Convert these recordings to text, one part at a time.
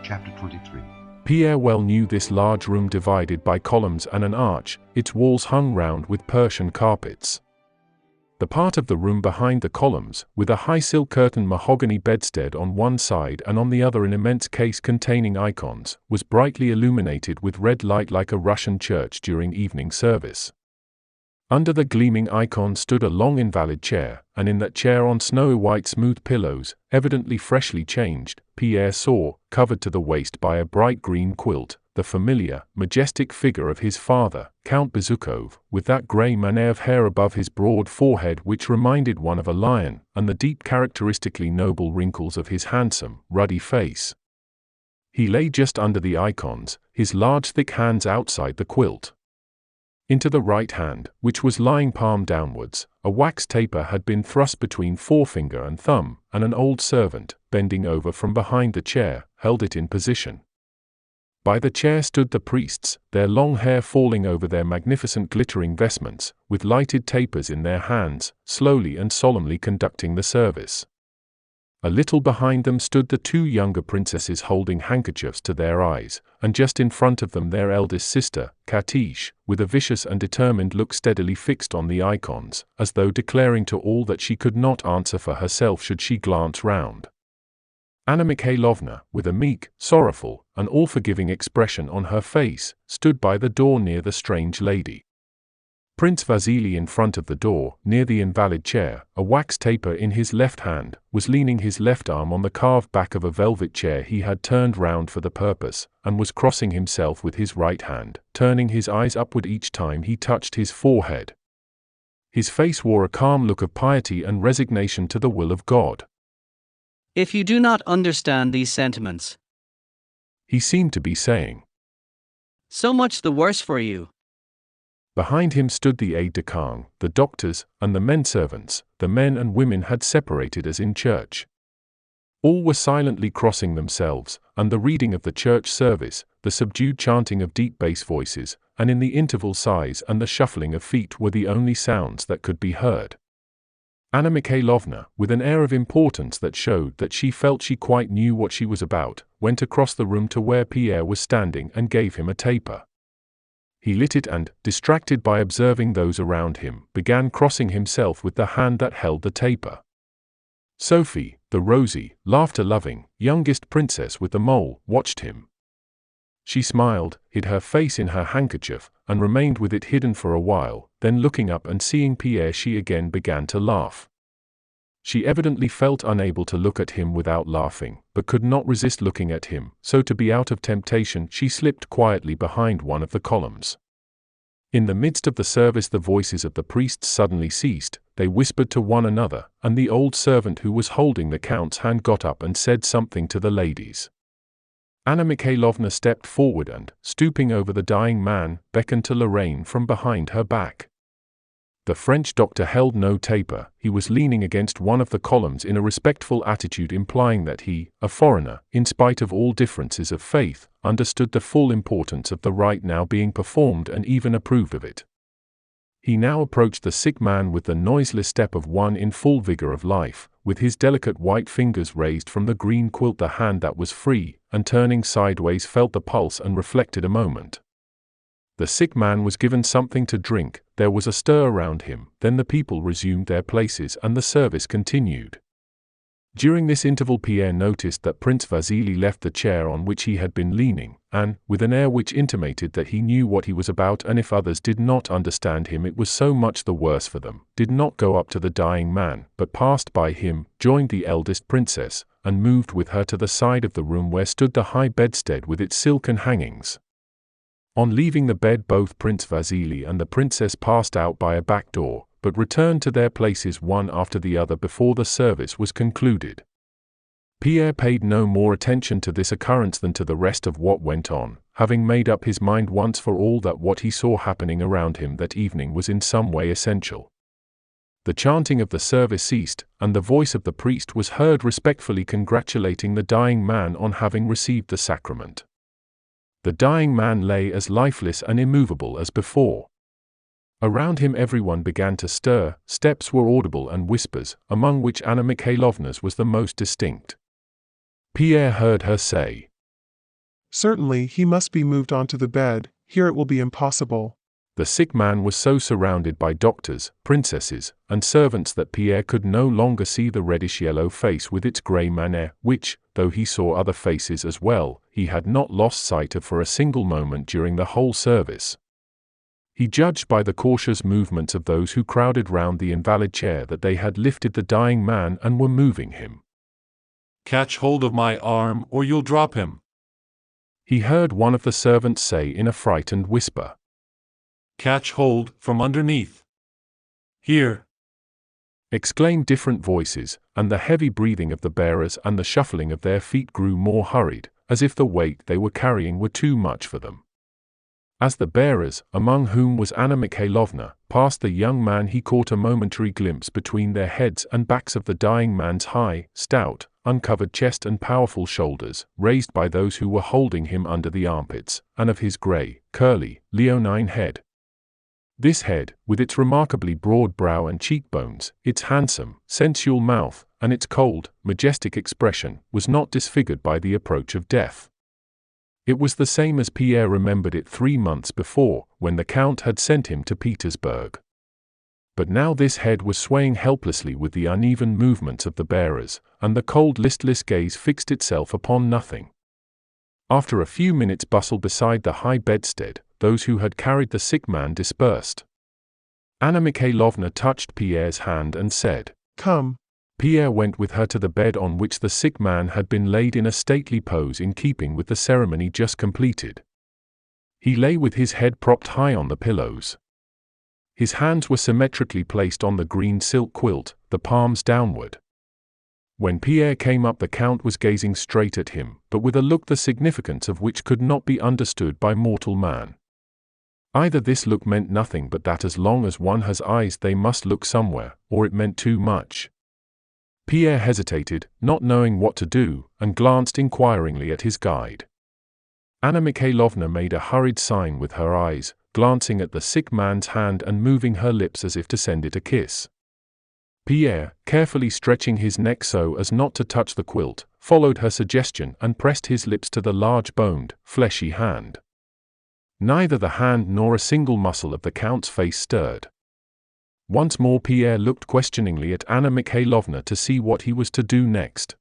Chapter 23. Pierre well knew this large room divided by columns and an arch, its walls hung round with Persian carpets. The part of the room behind the columns, with a high silk curtained mahogany bedstead on one side and on the other an immense case containing icons, was brightly illuminated with red light like a Russian church during evening service. Under the gleaming icon stood a long invalid chair, and in that chair on snowy-white smooth pillows, evidently freshly changed, Pierre saw, covered to the waist by a bright green quilt, the familiar, majestic figure of his father, Count Bezúkhov, with that grey mane of hair above his broad forehead which reminded one of a lion, and the deep characteristically noble wrinkles of his handsome, ruddy face. He lay just under the icons, his large thick hands outside the quilt. Into the right hand, which was lying palm downwards, a wax taper had been thrust between forefinger and thumb, and an old servant, bending over from behind the chair, held it in position. By the chair stood the priests, their long hair falling over their magnificent glittering vestments, with lighted tapers in their hands, slowly and solemnly conducting the service. A little behind them stood the two younger princesses holding handkerchiefs to their eyes, and just in front of them their eldest sister, Katish, with a vicious and determined look steadily fixed on the icons, as though declaring to all that she could not answer for herself should she glance round. Anna Mikhailovna, with a meek, sorrowful, and all-forgiving expression on her face, stood by the door near the strange lady. Prince Vasily in front of the door, near the invalid chair, a wax taper in his left hand, was leaning his left arm on the carved back of a velvet chair he had turned round for the purpose, and was crossing himself with his right hand, turning his eyes upward each time he touched his forehead. His face wore a calm look of piety and resignation to the will of God. If you do not understand these sentiments, he seemed to be saying, so much the worse for you. Behind him stood the aide-de-camp, the doctors, and the men-servants. The men and women had separated as in church. All were silently crossing themselves, and the reading of the church service, the subdued chanting of deep bass voices, and in the interval sighs and the shuffling of feet were the only sounds that could be heard. Anna Mikhailovna, with an air of importance that showed that she felt she quite knew what she was about, went across the room to where Pierre was standing and gave him a taper. He lit it and, distracted by observing those around him, began crossing himself with the hand that held the taper. Sophie, the rosy, laughter-loving, youngest princess with the mole, watched him. She smiled, hid her face in her handkerchief, and remained with it hidden for a while, then looking up and seeing Pierre she again began to laugh. She evidently felt unable to look at him without laughing, but could not resist looking at him, so to be out of temptation she slipped quietly behind one of the columns. In the midst of the service the voices of the priests suddenly ceased, they whispered to one another, and the old servant who was holding the count's hand got up and said something to the ladies. Anna Mikhailovna stepped forward and, stooping over the dying man, beckoned to Lorraine from behind her back. The French doctor held no taper, he was leaning against one of the columns in a respectful attitude implying that he, a foreigner, in spite of all differences of faith, understood the full importance of the rite now being performed and even approved of it. He now approached the sick man with the noiseless step of one in full vigor of life, with his delicate white fingers raised from the green quilt the hand that was free, and turning sideways felt the pulse and reflected a moment. The sick man was given something to drink, there was a stir around him, then the people resumed their places and the service continued. During this interval Pierre noticed that Prince Vasily left the chair on which he had been leaning, and, with an air which intimated that he knew what he was about and if others did not understand him it was so much the worse for them, did not go up to the dying man, but passed by him, joined the eldest princess, and moved with her to the side of the room where stood the high bedstead with its silken hangings. On leaving the bed both Prince Vasily and the princess passed out by a back door, but returned to their places one after the other before the service was concluded. Pierre paid no more attention to this occurrence than to the rest of what went on, having made up his mind once for all that what he saw happening around him that evening was in some way essential. The chanting of the service ceased, and the voice of the priest was heard respectfully congratulating the dying man on having received the sacrament. The dying man lay as lifeless and immovable as before. Around him everyone began to stir, steps were audible and whispers, among which Anna Mikhailovna's was the most distinct. Pierre heard her say, Certainly, he must be moved onto the bed. Here it will be impossible. The sick man was so surrounded by doctors, princesses, and servants that Pierre could no longer see the reddish-yellow face with its grey mane, which, though he saw other faces as well, he had not lost sight of for a single moment during the whole service. He judged by the cautious movements of those who crowded round the invalid chair that they had lifted the dying man and were moving him. "Catch hold of my arm, or you'll drop him," he heard one of the servants say in a frightened whisper. "Catch hold from underneath. Here," exclaimed different voices, and the heavy breathing of the bearers and the shuffling of their feet grew more hurried, as if the weight they were carrying were too much for them. As the bearers, among whom was Anna Mikhailovna, passed the young man, he caught a momentary glimpse between their heads and backs of the dying man's high, stout, uncovered chest and powerful shoulders, raised by those who were holding him under the armpits, and of his grey, curly, leonine head. This head, with its remarkably broad brow and cheekbones, its handsome, sensual mouth, and its cold, majestic expression, was not disfigured by the approach of death. It was the same as Pierre remembered it 3 months before, when the Count had sent him to Petersburg. But now this head was swaying helplessly with the uneven movements of the bearers, and the cold, listless gaze fixed itself upon nothing. After a few minutes' bustle beside the high bedstead, those who had carried the sick man dispersed. Anna Mikhailovna touched Pierre's hand and said, "Come." Pierre went with her to the bed on which the sick man had been laid in a stately pose in keeping with the ceremony just completed. He lay with his head propped high on the pillows. His hands were symmetrically placed on the green silk quilt, the palms downward. When Pierre came up, the Count was gazing straight at him, but with a look the significance of which could not be understood by mortal man. Either this look meant nothing but that as long as one has eyes they must look somewhere, or it meant too much. Pierre hesitated, not knowing what to do, and glanced inquiringly at his guide. Anna Mikhailovna made a hurried sign with her eyes, glancing at the sick man's hand and moving her lips as if to send it a kiss. Pierre, carefully stretching his neck so as not to touch the quilt, followed her suggestion and pressed his lips to the large boned, fleshy hand. Neither the hand nor a single muscle of the Count's face stirred. Once more Pierre looked questioningly at Anna Mikhailovna to see what he was to do next.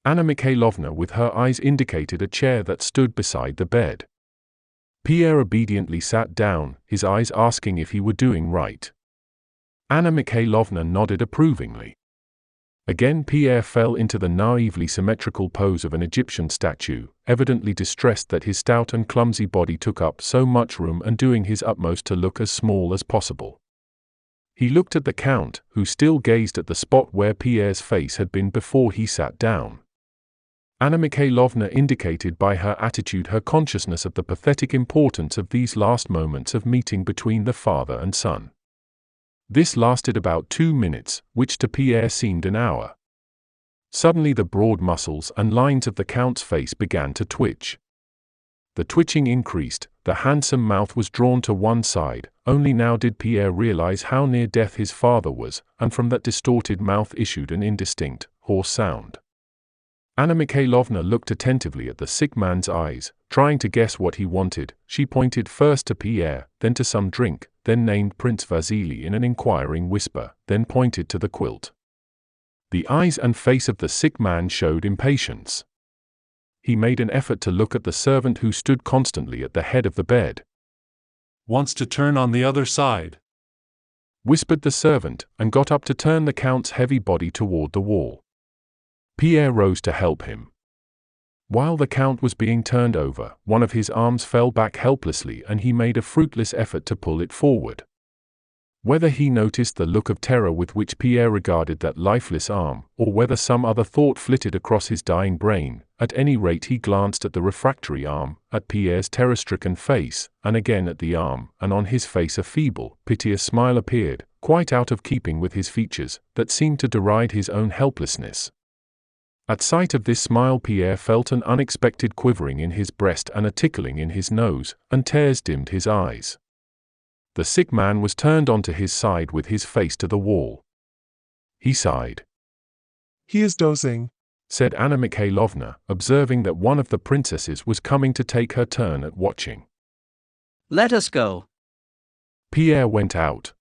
Anna Mikhailovna with her eyes indicated a chair that stood beside the bed. Pierre obediently sat down, his eyes asking if he were doing right. Anna Mikhailovna nodded approvingly. Again Pierre fell into the naively symmetrical pose of an Egyptian statue, evidently distressed that his stout and clumsy body took up so much room and doing his utmost to look as small as possible. He looked at the Count, who still gazed at the spot where Pierre's face had been before he sat down. Anna Mikhailovna indicated by her attitude her consciousness of the pathetic importance of these last moments of meeting between the father and son. This lasted about 2 minutes, which to Pierre seemed an hour. Suddenly the broad muscles and lines of the Count's face began to twitch. The twitching increased, the handsome mouth was drawn to one side. Only now did Pierre realize how near death his father was, and from that distorted mouth issued an indistinct, hoarse sound. Anna Mikhailovna looked attentively at the sick man's eyes, trying to guess what he wanted. She pointed first to Pierre, then to some drink, then named Prince Vasily in an inquiring whisper, then pointed to the quilt. The eyes and face of the sick man showed impatience. He made an effort to look at the servant who stood constantly at the head of the bed. "Wants to turn on the other side," whispered the servant, and got up to turn the Count's heavy body toward the wall. Pierre rose to help him. While the Count was being turned over, one of his arms fell back helplessly and he made a fruitless effort to pull it forward. Whether he noticed the look of terror with which Pierre regarded that lifeless arm, or whether some other thought flitted across his dying brain, at any rate he glanced at the refractory arm, at Pierre's terror-stricken face, and again at the arm, and on his face a feeble, piteous smile appeared, quite out of keeping with his features, that seemed to deride his own helplessness. At sight of this smile Pierre felt an unexpected quivering in his breast and a tickling in his nose, and tears dimmed his eyes. The sick man was turned onto his side with his face to the wall. He sighed. "He is dozing." said Anna Mikhailovna, observing that one of the princesses was coming to take her turn at watching. Let us go. Pierre went out.